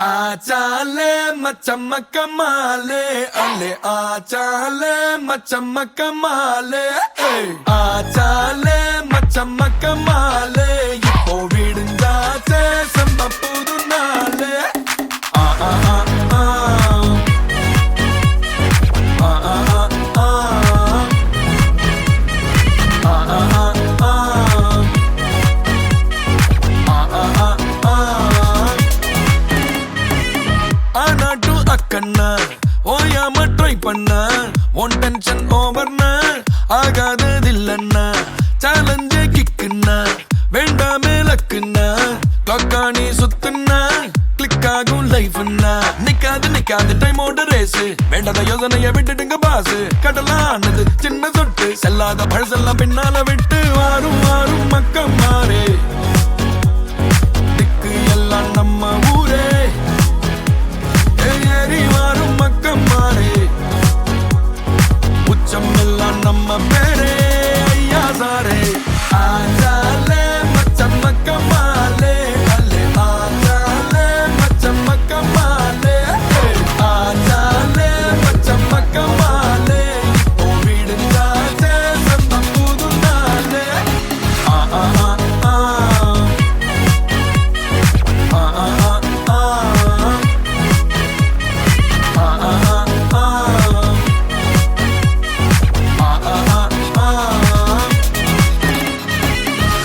आचाले मचमक माले अले आचाले मचमक माले आचाले मचमक माले இப்போ விடுஞ்சாச்சே சம்ப புது நாளே ஆ ஆ ஆ ஆ ஆ ஆ ஆ ஓயாம ட்ரை பண்ண ஒன் டென்ஷன் ஓவர்னா ஆகாததில்லன்னா சேலஞ்சே கிக்குன்னா வேண்டாமே லக்குன்னா கிளாக்கானி சுத்துன்னா கிளிக் ஆகும் லைஃப்னா நிக்காது டைமோட ரேஸ் வேண்டாத யோசனைய விட்டுடுங்க பாசு கடலானது சின்ன சொட்டு செல்லாத பழசெல்லாம் பின்னால விட்டு வாரும் மக்கம் மாறே திக்கு எல்லாம் நம்ம ஊரே மாறும் மக்கம் மாறே உச்சம் எல்லாம் நம்ம பேரே ஐயா சாரே ஆச்சாலே மச்சம் மக்கம் மாலே அல்லே ஆச்சாலே மச்சம் மக்கம் மாலே ஆச்சாலே மச்சம் மக்கம் மாலே இப்போ விடுஞ்சாச்சே சம்ப புது நாளே ஆ ஆ ஆ ஆ ஆ ஆ ஆ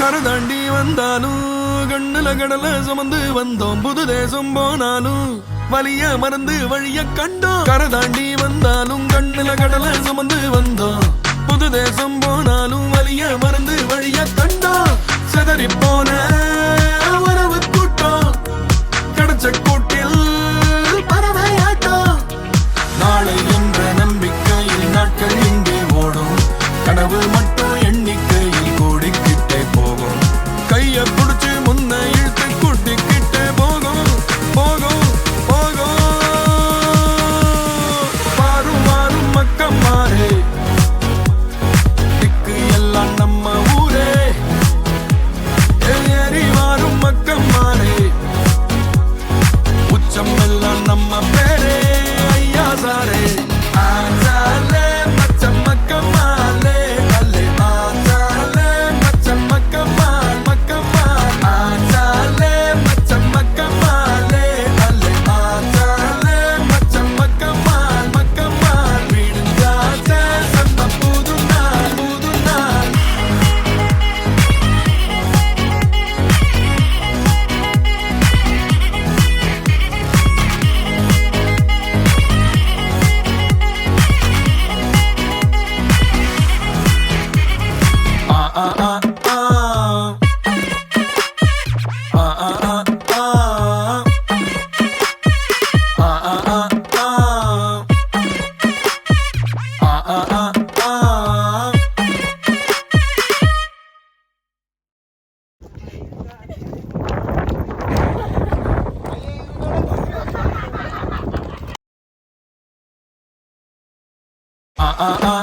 கரதாண்டி வந்தாலும் கண்ணுல கடல சுமந்து வந்தோம் புது தேசம் போனாலும் வலிய மறந்து வழிய கண்டோம் கரதாண்டி வந்தாலும் கண்ணுல கடல சுமந்து வந்தோம் புது தேசம் போனாலும் வலிய மறந்து வழிய கண்டோம் செதறி போன உறவு கூட்டம் கிடைச்ச கூட்டில் பறவையாட்டம் நாளை என்ற நம்பிக்கையில் நாட்கள் இங்கே ஓடும் கனவு மட்டும் எண்ணிக்கையில் கூடிக்கிட்டே போகும் கைய புடிச்சு முன்ன இழுத்து கூட்டிக்கிட்டே போகும் வாரும் மக்கம் மாறே திக்கு எல்லாம் நம்ம ஊரே ஏறி வாரும் மக்கம் மாறே உச்சம் எல்லாம் நம்ம பேரே ஐயா சாரே ஆச்சாலே மச்சம் மக்கம் மாலே அல்லே ஆச்சாலே மச்சம் மக்கம் மால் ஆச்சாலே மச்சம் மக்கம் மாலே அல்லே ஆச்சாலே மச்சம் மக்கம் மால் விடுஞ்சாச்சே சம்ப புது நாள் Ah